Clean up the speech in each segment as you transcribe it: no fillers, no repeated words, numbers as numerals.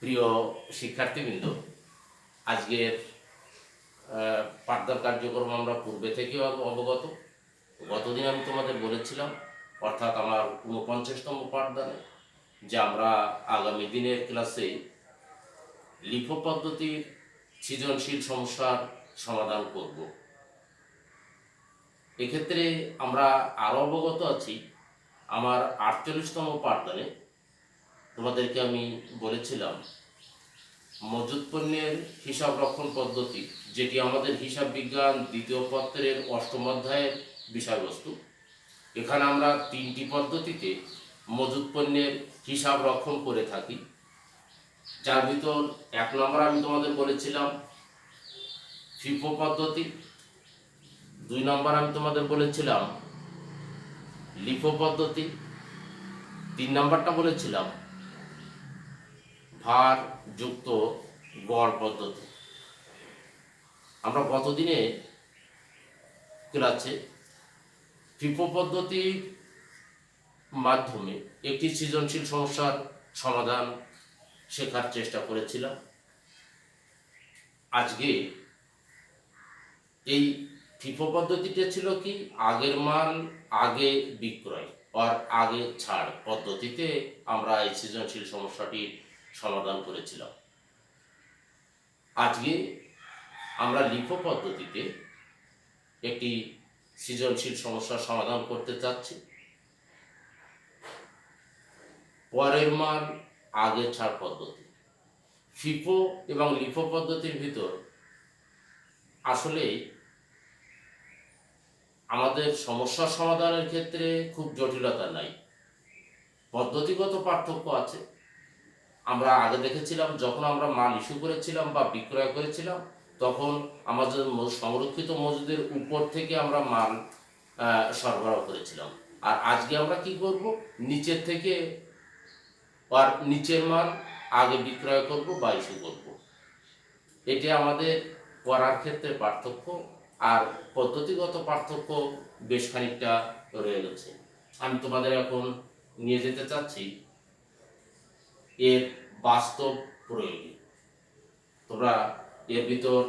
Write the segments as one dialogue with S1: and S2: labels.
S1: প্রিয় শিক্ষার্থীবৃন্দ, আজকের পাঠদান কার্যক্রম আমরা পূর্বে থেকেও অবগত। গতদিন আমি তোমাদের বলেছিলাম, অর্থাৎ আমার ৪৯তম পাঠদানে, যে আমরা আগামী দিনের ক্লাসে লিফো পদ্ধতির সৃজনশীল সমস্যার সমাধান করব। এক্ষেত্রে আমরা আরও অবগত আছি। আমার ৪৮তম পাঠদানে তোমাদেরকে আমি বলেছিলাম মজুদ পণ্যের হিসাব রক্ষণ পদ্ধতি, যেটি আমাদের হিসাব বিজ্ঞান দ্বিতীয় পত্রের ৮ম অধ্যায়ের বিষয়বস্তু। এখানে আমরা 3টি পদ্ধতিতে মজুদ পণ্যের হিসাব রক্ষণ করে থাকি, যার ভিতর ১ নম্বর আমি তোমাদের বলেছিলাম ফিফো পদ্ধতি, ২ নম্বর আমি তোমাদের বলেছিলাম লিফো পদ্ধতি, ৩ নম্বরটা বলেছিলাম ভার যুক্ত গড় পদ্ধতি। আমরা গতদিনে ক্লাসে ফিফো পদ্ধতির মাধ্যমে একটি সৃজনশীল সমস্যার সমাধান শেখার চেষ্টা করেছিলাম। আজকে এই ফিফো পদ্ধতিটা ছিল কি, আগের মান আগে বিক্রয় আর আগে ছাড় পদ্ধতিতে আমরা এই সৃজনশীল সমস্যাটির সমাধান করেছিলাম। আজকে আমরা লিফো পদ্ধতিতে একটি সৃজনশীল সমস্যার সমাধান করতে চাচ্ছি। পরের মান আগে ছাড় পদ্ধতি। ফিফো এবং লিফো পদ্ধতির ভিতর আসলে আমাদের সমস্যার সমাধানের ক্ষেত্রে খুব জটিলতা নাই, পদ্ধতিগত পার্থক্য আছে। আমরা আগে দেখেছিলাম, যখন আমরা মাল ইস্যু করেছিলাম বা বিক্রয় করেছিলাম, তখন আমাদের সংরক্ষিত মজুদের উপর থেকে আমরা মাল সরবরাহ করেছিলাম। আর আজকে আমরা কি করব, নিচের থেকে আর নিচের মাল আগে বিক্রয় করব বা ইস্যু করব। এটি আমাদের করার ক্ষেত্রে পার্থক্য, আর পদ্ধতিগত পার্থক্য বেশ খানিকটা রয়ে গেছে। আমি তোমাদের এখন নিয়ে যেতে চাচ্ছি এর বাস্তব প্রয়োগে। তোমরা এর ভিতর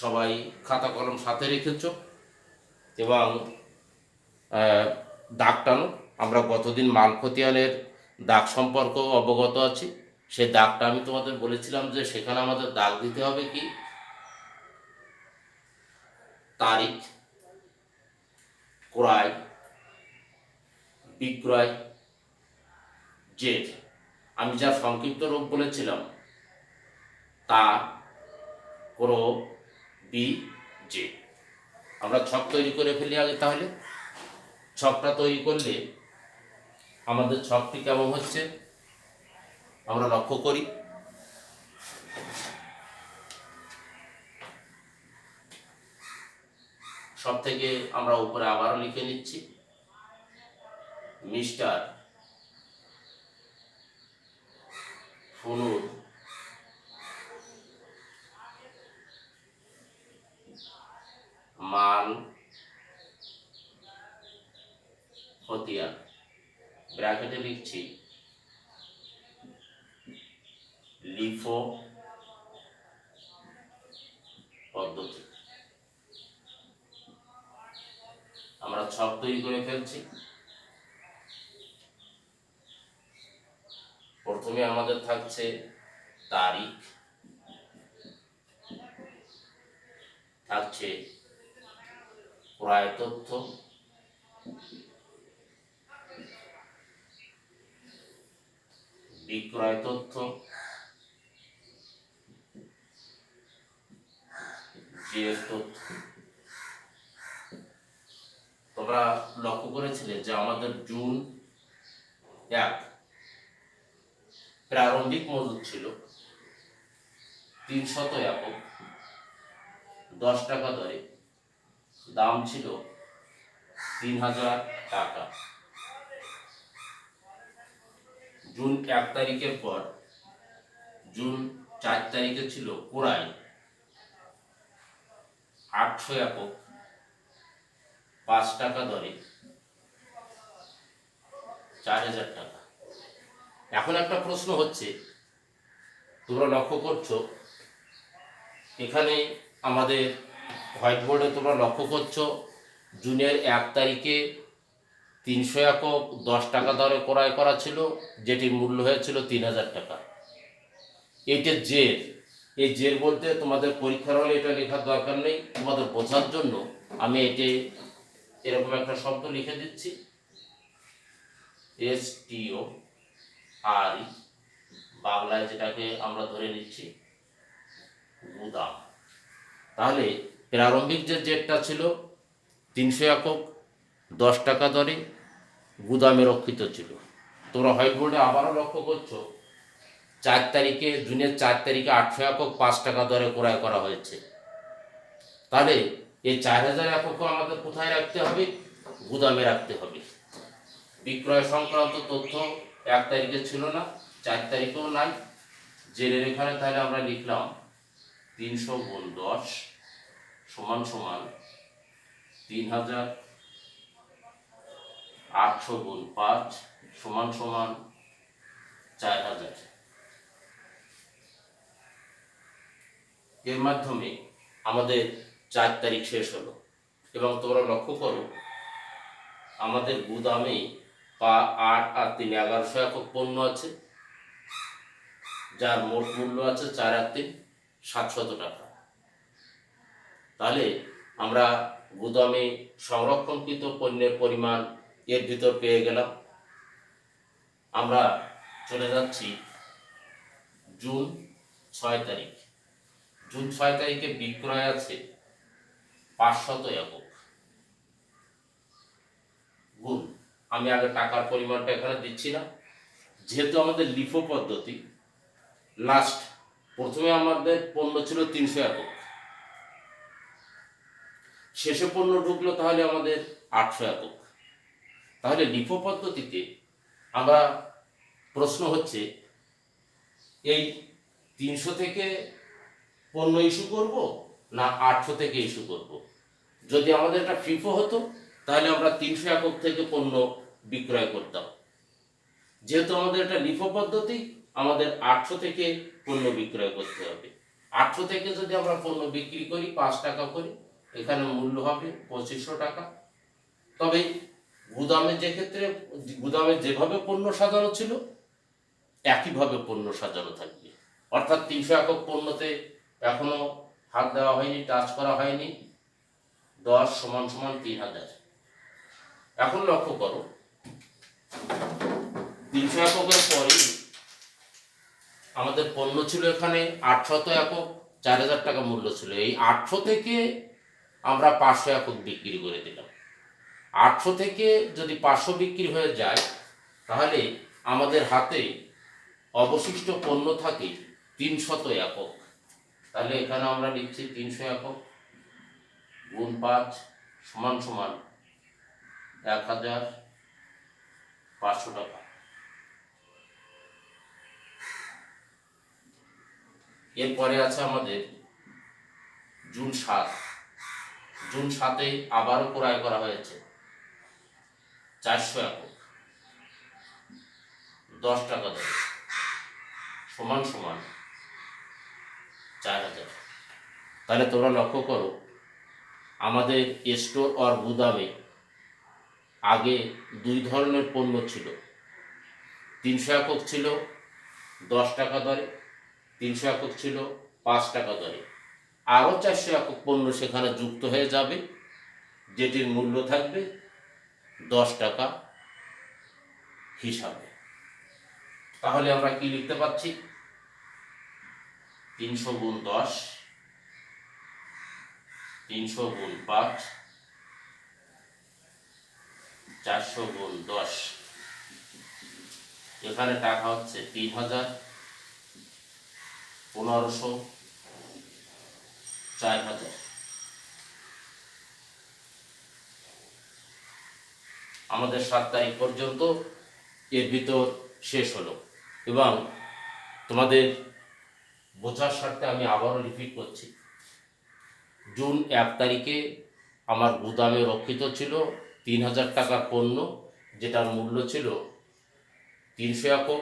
S1: সবাই খাতা কলম সাথে রেখেছ এবং দাগ টানো। আমরা গতদিন মাল খতিয়ানের দাগ সম্পর্ক অবগত আছি। সেই দাগটা আমি তোমাদের বলেছিলাম যে সেখানে আমাদের দাগ দিতে হবে কি, তারিখ, ক্রয়, বিক্রয়, জেড। আমি যা সংক্ষিপ্ত রূপ বলেছিলাম তা ক্রো বি জে। আমরা ছক তৈরি করে ফেলি আগে। তাহলে ছকটা তৈরি করলে আমাদের ছকটি কেমন হচ্ছে আমরা লক্ষ্য করি। সব থেকে আমরা উপরে আবারও লিখে নিচ্ছি, মিস্টার ফুনুর মাল খতিয়ান, ব্র্যাকেটে লিখছি লিফো পদ্ধতি। আমরা ছক তৈরি করে ফেলছি। প্রথমে আমাদের থাকছে তারিখ, থাকছে ক্রয় তথ্য, বিক্রয় তথ্য, জেড তথ্য। তোমরা লক্ষ্য করেছিলে যে আমাদের জুন 1 প্রারম্ভিক মজুদ ছিল 300 একক, 10 টাকা দরে, দাম ছিল 3000 টাকা। জুন 1 তারিখের পর জুন 4 তারিখে ছিল ক্রয় 800 একক, 5 টাকা দরে, 4000 টাকা। এখন একটা প্রশ্ন হচ্ছে, তোমরা লক্ষ্য করছো এখানে আমাদের হোয়াইট বোর্ডে তোমরা লক্ষ্য করছো জুনের 1 তারিখে 300 একক 10 টাকা দরে ক্রয় করা ছিল, যেটির মূল্য হয়েছিল 3000 টাকা। এইটা জের, এই জের বলতে তোমাদের পরীক্ষার হলে এটা লেখার দরকার নেই, তোমাদের বোঝার জন্য আমি এটি এরকম একটা শব্দ লিখে দিচ্ছি, STO RE, বাংলায় যেটাকে আমরা ধরে নিচ্ছি গুদাম। তাহলে প্রারম্ভিক যে জেটটা ছিল 300 একক 10 টাকা দরে গুদামে রক্ষিত ছিল। তোমরা হোয়াইট বোর্ডে আবারও লক্ষ্য করছো 4 তারিখে, জুনের 4 তারিখে 800 একক 5 টাকা দরে ক্রয় করা হয়েছে। তাহলে এই 4000 এককও আমাদের কোথায় রাখতে হবে? গুদামে রাখতে হবে। বিক্রয় সংক্রান্ত তথ্য 1 তারিখে ছিল না, 4 তারিখেও নাই, জেরের এখানে তাহলে আমরা লিখলাম 300 গুণ 10 সমান সমান 3000, 800 গুণ 5 সমান সমান 4000। এর মাধ্যমে আমাদের 4 তারিখ শেষ হলো। এবং তোমরা লক্ষ্য করো আমাদের গুদামে 8 আর 3 1100 একক পণ্য আছে, যার মোট মূল্য আছে 4 আর 3 700 টাকা। তাহলে আমরা গুদামে সংরক্ষণকৃত পণ্যের পরিমাণ এর ভিতর পেয়ে গেলাম। আমরা চলে যাচ্ছি জুন 6 তারিখ। জুন 6 তারিখে বিক্রয় আছে 500 একক গুণ, আমি আগে টাকার পরিমাণটা এখানে দিচ্ছি না, যেহেতু আমাদের লিফো পদ্ধতি, লাস্ট প্রথমে আমাদের পণ্য ছিল 300 একক, শেষে পণ্য ঢুকলো তাহলে আমাদের 800 একক। তাহলে লিফো পদ্ধতিতে আমরা প্রশ্ন হচ্ছে এই 300 থেকে পণ্য ইস্যু করব না 800 থেকে ইস্যু করব। যদি আমাদের এটা ফিফো হতো তাহলে আমরা 300 একক থেকে পণ্য বিক্রয় করতাম। যেহেতু আমাদের এটা লিফো পদ্ধতি, আমাদের 800 থেকে পণ্য বিক্রয় করতে হবে। 800 থেকে যদি আমরা পণ্য বিক্রি করি 5 টাকা করে, এখানে মূল্য হবে 2500 টাকা। তবে গুদামে যে ক্ষেত্রে গুদামে যেভাবে পণ্য সাজানো ছিল একইভাবে পণ্য সাজানো থাকবে, অর্থাৎ 300 একক পণ্যতে এখনো হাত দেওয়া হয়নি, টাচ করা হয়নি। 10 সমান সমান 3000। এখন লক্ষ্য করো 300 এককের পরে আমাদের পণ্য ছিল এখানে 800 একক, 4000 টাকা মূল্য ছিল। এই 800 থেকে আমরা 500 একক বিক্রি করে দিলাম। 800 থেকে যদি 500 বিক্রি হয়ে যায় তাহলে আমাদের হাতে অবশিষ্ট পণ্য থাকে 300 একক। তাহলে এখানে আমরা লিখছি 300 একক গুণ 5 সমান সমান 1500 টাকা। এরপরে আছে আমাদের জুন 7। জুন 7-এ আবারও ক্রয় করা হয়েছে 400 একক 10 টাকা দরে সমান সমান 4000। তাহলে তোমরা লক্ষ্য করো আমাদের স্টোর আর গুদামে আগে 2 ধরনের পণ্য ছিল। 300 একক ছিল 10 টাকা দরে, 300 একক ছিল 5 টাকা দরে। আরও 400 একক পণ্য সেখানে যুক্ত হয়ে যাবে, যেটির মূল্য থাকবে 10 টাকা হিসাবে। তাহলে আমরা কি লিখতে পাচ্ছি? 300 গুণ 10, 300 গুণ 5, 400 গুণ 10। এখানে টাকা হচ্ছে 3000, 1500, 4000। আমাদের 7 তারিখ পর্যন্ত এর ভিতর শেষ হলো। এবং তোমাদের বোঝার স্বার্থে আমি আবারও রিপিট করছি, জুন 1 তারিখে আমার গুদামে রক্ষিত ছিল 3000 টাকার পণ্য, যেটার মূল্য ছিল 300 একক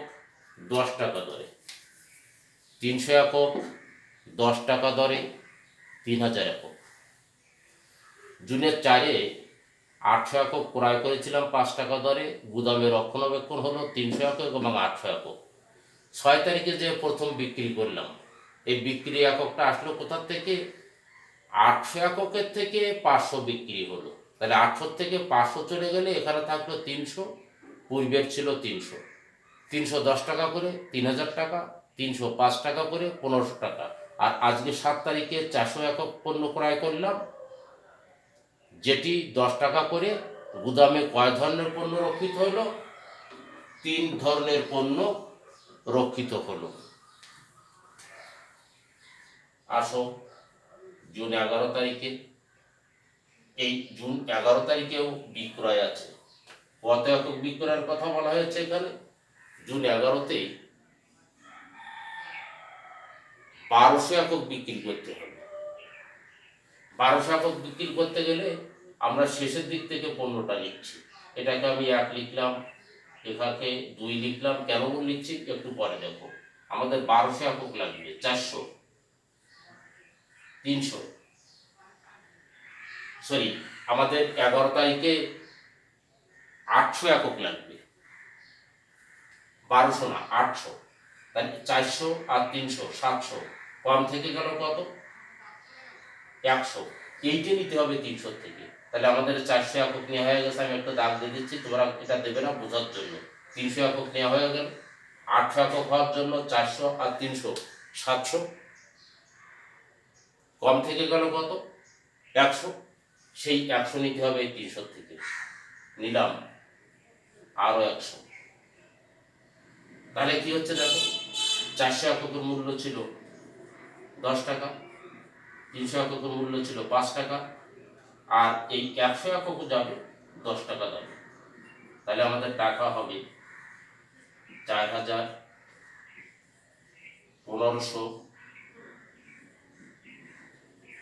S1: 10 টাকা দরে। 300 একক 10 টাকা দরে 3000 একক। জুনের 4-এ 800 একক ক্রয় করেছিলাম 5 টাকা দরে, গুদামে রক্ষণাবেক্ষণ হলো 300 একক এবং 800 একক। 6 তারিখে যে প্রথম বিক্রি করলাম, এই বিক্রি এককটা আসলো কোথার থেকে? 800 এককের থেকে 500 বিক্রি হলো, তাহলে 800 থেকে 500 চলে গেলে এখানে থাকলো 300, পূর্বের ছিল 300। 310 টাকা করে 3000 টাকা, 305 টাকা করে 1500 টাকা। আর আজকে 7 তারিখে 400 একক পণ্য ক্রয় করলাম, যেটি 10 টাকা করে। গুদামে কয় ধরনের পণ্য রক্ষিত হলো? 3 ধরনের পণ্য রক্ষিত হলো। আসো জুন 11 তারিখে, এই জুন 11 তারিখেও বিক্রয় আছে। কত একক বিক্রয়ের কথা বলা হয়েছে এখানে? জুন 11-তে 1200 একক বিক্রি করতে হবে। 1200 একক বিক্রি করতে গেলে আমরা শেষের দিক থেকে পণ্যটা লিখছি। এটাকে আমি 1 লিখলাম, এখানে 2 লিখলাম। কেন লিখছি একটু পরে দেখো। আমাদের 1200 একক লাগবে, 400, 300, সরি, আমাদের 11 তারিখে 800 একক লাগবে। 1200 না, 800। তাহলে 400 আর 300 700, কম থেকে গেল কত? 100। এইটা নিতে হবে 300 থেকে। তাহলে আমাদের 400 একক নেওয়া হয়ে গেছে। আমি একটা দাগ দিয়ে দিচ্ছি, তোমরা এটা দেবে না বোঝার জন্য। 300 একক নেওয়া হয়ে গেল। 800 একক হওয়ার জন্য 400 আর 300 700, কম থেকে গেল কত? 100। সেই 100 নিতে হবে 300 থেকে। নিলাম আরো 100। তাহলে কি হচ্ছে দেখো, 400 এককের মূল্য ছিল 10 টাকা, 300 এককের মূল্য ছিল 5 টাকা, আর এই 100 একক যাবে 10 টাকা দামে। তাহলে আমাদের টাকা হবে 4000, 1500,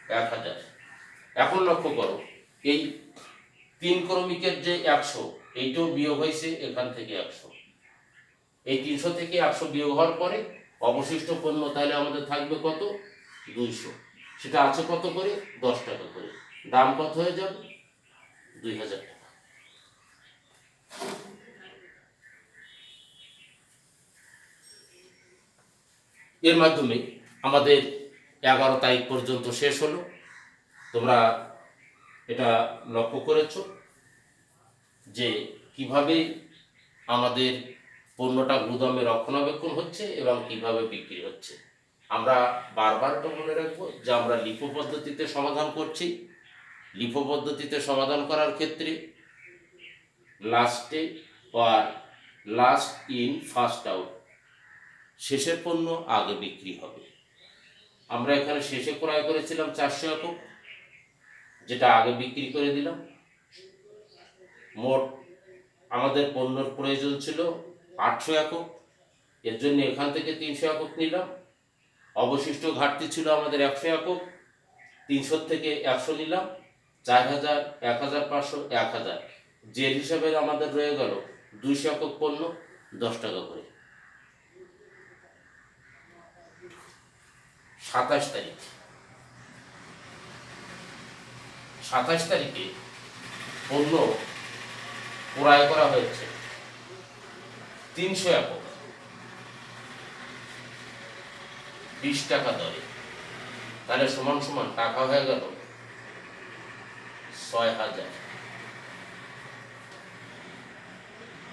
S1: 1000। এখন লক্ষ্য করো, এই 3 ক্রমিকের যে 100, এইটাও বিয়োগ হয়েছে এখান থেকে 100। এই 300 থেকে 100 বিয়োগ হওয়ার পরে অবশিষ্ট পণ্য তাহলে আমাদের থাকবে কত? 200। সেটা আছে কত করে? 10 টাকা করে। দাম কত হয়ে যাবে? 2000 টাকা। এর মাধ্যমে আমাদের 11 তারিখ পর্যন্ত শেষ হলো। তোমরা এটা লক্ষ্য করেছো যে কিভাবে আমাদের পণ্যটা গুদামে রক্ষণাবেক্ষণ হচ্ছে এবং কিভাবে বিক্রি হচ্ছে। আমরা বারবার এটা মনে রাখবো যে আমরা লিফো পদ্ধতিতে সমাধান করছি। লিফো পদ্ধতিতে সমাধান করার ক্ষেত্রে লাস্টে আর লাস্ট ইন ফার্স্ট আউট, শেষের পণ্য আগে বিক্রি হবে। আমরা এখানে শেষে ক্রয় করেছিলাম 400 একক, যেটা আগে বিক্রি করে দিলাম। মোট আমাদের পণ্যর প্রয়োজন ছিল 800 একক, এর জন্য এখান থেকে 300 একক নিলাম। অবশিষ্ট ঘাটতি ছিল আমাদের 100 একক, 300 থেকে 100 নিলাম। 4000, 1500, 1000, যে হিসাবে আমাদের রয়ে গেল 200 একক পণ্য 10 টাকা করে। 27 তারিখ, 27 তারিখে পণ্য ক্রয় করা হয়েছে 300 একক 20 টাকা দরে। তাহলে সমান সমান টাকা হয়ে গেল 6000।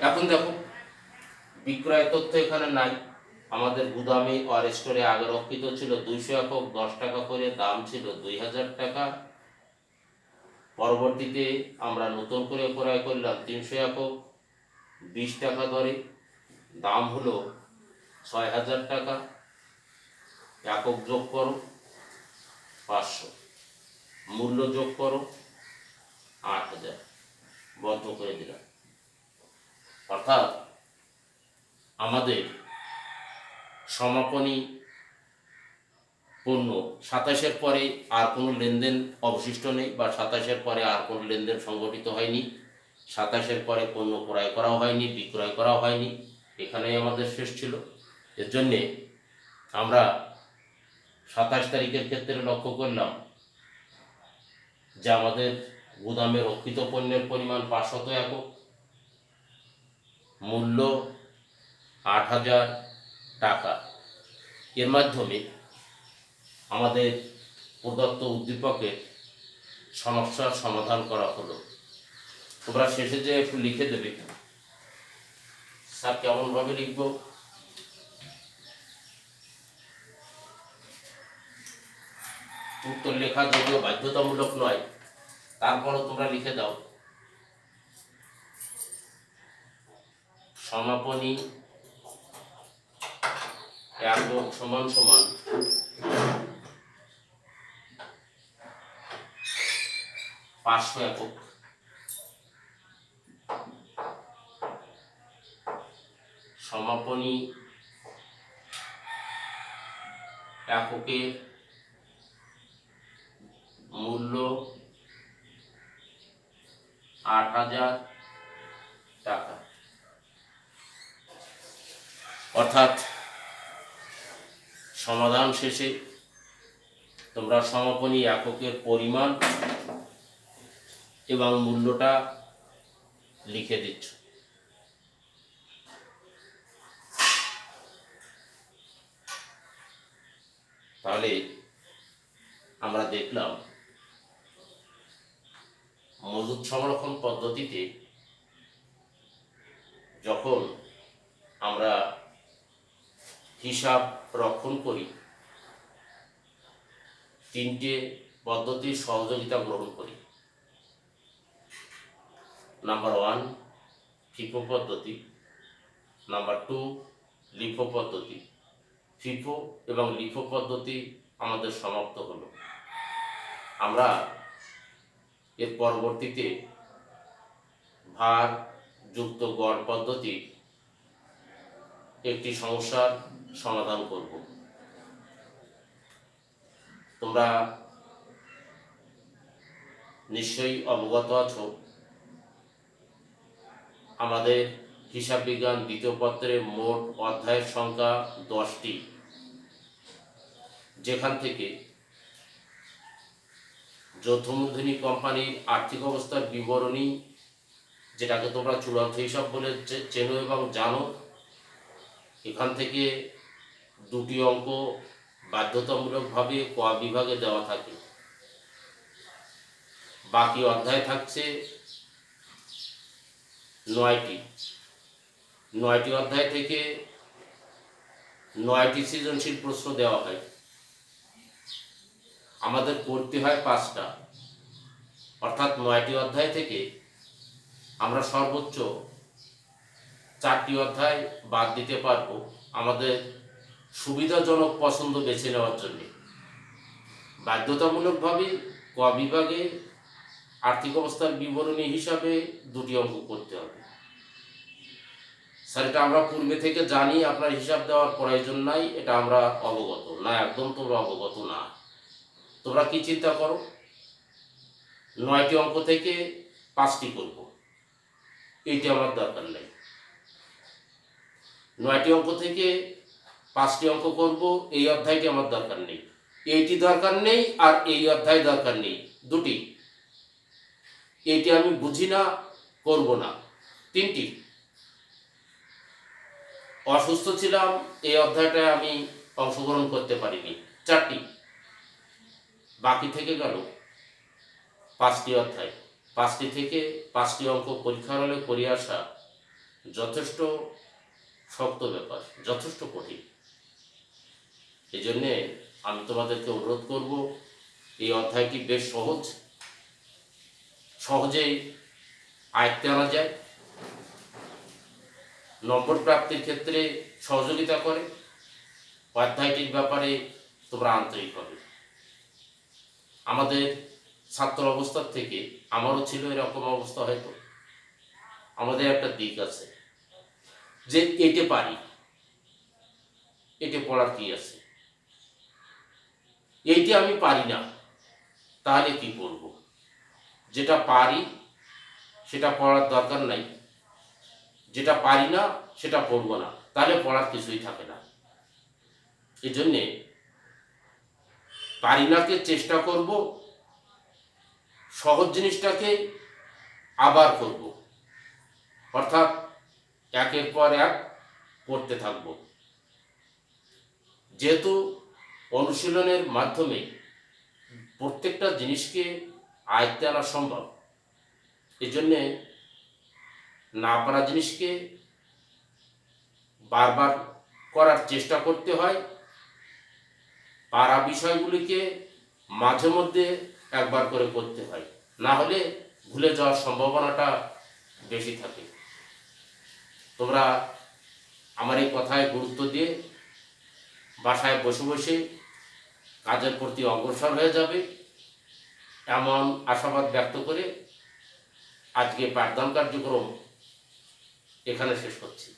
S1: এখন দেখো, বিক্রয় তথ্য এখানে নাই। আমাদের গুদামে আর স্টোরে আগে রক্ষিত ছিল 200 একক 10 টাকা করে, দাম ছিল 2000 টাকা। পরবর্তীতে আমরা নতুন করে ক্রয় করলাম 300 একক 20 টাকা দরে, দাম হলো 6000 টাকা। একক যোগ করো 500, মূল্য যোগ করো 8000, বন্ধ করে দিলাম। অর্থাৎ আমাদের সমাপনী পণ্য 27-এর পরে আর কোনো লেনদেন অবশিষ্ট নেই, বা 27-এর পরে আর কোনো লেনদেন সংগঠিত হয়নি। 27-এর পরে পণ্য ক্রয় করাও হয়নি, বিক্রয় করাও হয়নি, এখানেই আমাদের শেষ ছিল। এর জন্যে আমরা 27 তারিখের ক্ষেত্রে লক্ষ্য করলাম যে আমাদের গুদামে রক্ষিত পণ্যের পরিমাণ 500 একক, মূল্য 8,000 টাকা। এর মাধ্যমে আমাদের প্রদত্ত উদ্দীপকের সমস্যার সমাধান করা হলো। তোমরা শেষে যে একটু লিখে দেবে, স্যার কেমনভাবে লিখব? উত্তর লেখা যদিও বাধ্যতামূলক নয়, তারপরও তোমরা লিখে দাও, সমাপনী একক সমান সমান পাঁচশো একক। সমাপনী এককের মূল্য 8,000 টাকা। অর্থাৎ সমাধান শেষে তোমরা সমাপনী এককের পরিমাণ এবং মূল্যটা লিখে দিচ্ছ। তাহলে আমরা দেখলাম মজুদ সংরক্ষণ পদ্ধতিতে যখন আমরা হিসাব রক্ষণ করি, 3টে পদ্ধতির সহযোগিতা গ্রহণ করি। নাম্বার 1 ফিফো পদ্ধতি, নাম্বার 2 লিফো পদ্ধতি। ফিফো এবং লিফো পদ্ধতি আমাদের সমাপ্ত হলো। আমরা এর পরবর্তীতে ভার যুক্ত গড় পদ্ধতি একটি সমস্যার সমাধান করব। তোমরা নিশ্চয়ই অবগত আছো, আমাদের হিসাব বিজ্ঞান দ্বিতীয় পত্রে মোট অধ্যায়ের সংখ্যা 10টি, যেখান থেকে যৌথ মূলধনী কোম্পানির আর্থিক অবস্থার বিবরণী, যেটাকে তোমরা চূড়ান্ত হিসাব বলে চেনো এবং জানো, এখান থেকে 2টি অঙ্ক বাধ্যতামূলকভাবে ক বিভাগে দেওয়া থাকে। বাকি অধ্যায় থাকছে 9টি অধ্যায় থেকে 9টি সৃজনশীল প্রশ্ন দেওয়া হয়। আমাদের করতে হয় 5টা, অর্থাৎ 9টি অধ্যায় থেকে আমরা সর্বোচ্চ 4টি অধ্যায় বাদ দিতে পারবো আমাদের সুবিধাজনক পছন্দ বেছে নেওয়ার জন্য। বাধ্যতামূলকভাবে ক বিভাগে আর্থিক অবস্থার বিবরণী হিসাবে 2টি অঙ্ক করতে হবে। স্যার এটা আমরা পূর্বে থেকে জানি, আপনার হিসাব দেওয়ার প্রয়োজন নাই, এটা আমরা অবগত না। একদম তোমরা অবগত না। তোমরা কি চিন্তা করো, 9টি অঙ্ক থেকে 5টি করব, এইটি আমার দরকার নেই। 9টি অঙ্ক থেকে 5টি অঙ্ক করব, এই অধ্যায়টি আমার দরকার নেই। এইটি দরকার নেই আর এই অধ্যায় দরকার নেই, 2টি। এইটি আমি বুঝি না, করব না। 3টি। অসুস্থ ছিলাম, এই অধ্যায়টায় আমি অংশগ্রহণ করতে পারিনি, 4টি। বাকি থেকে গেল 5টি অধ্যায়। 5টি থেকে 5টি অঙ্ক পরীক্ষার হলে করে আসা যথেষ্ট শক্ত ব্যাপার, যথেষ্ট কঠিন। এই জন্যে আমি তোমাদেরকে অনুরোধ করব, এই অধ্যায়টি বেশ সহজেই আয়ত্তে আনা যায়, নম্বর প্রাপ্তির ক্ষেত্রে সহযোগিতা করে। অধ্যায়টির ব্যাপারে তোমরা আন্তরিক হবে। আমাদের ছাত্র অবস্থার থেকে আমারও ছিল এরকম অবস্থা, হয়তো আমাদের একটা দিক আছে যে এটে পারি, এটে পড়ার কি আছে, এইটি আমি পারি না, তাহলে কি করব? যেটা পারি সেটা পড়ার দরকার নাই, যেটা পারি না সেটা পড়বো না, তাহলে পড়ার কিছুই থাকে না। এই জন্যে পারি নাকে চেষ্টা করব সহজ জিনিসটাকে আবার করব, অর্থাৎ একের পর এক করতে থাকব। যেহেতু অনুশীলনের মাধ্যমে প্রত্যেকটা জিনিসকে আয়ত্তে আনা সম্ভব, এই জন্যে না পারা জিনিসকে বারবার করার চেষ্টা করতে হয়, পারা বিষয়গুলিকে মাঝে মধ্যে একবার করে করতে হয়, না হলে ভুলে যাওয়ার সম্ভাবনাটা বেশি থাকে। তোমরা আমার এই কথায় গুরুত্ব দিয়ে বাসায় বসে বসে কাজের প্রতি অগ্রসর হয়ে যাবে এমন আশাবাদ ব্যক্ত করে আজকে পাঠদান কার্যক্রম এখানে শেষ করছি।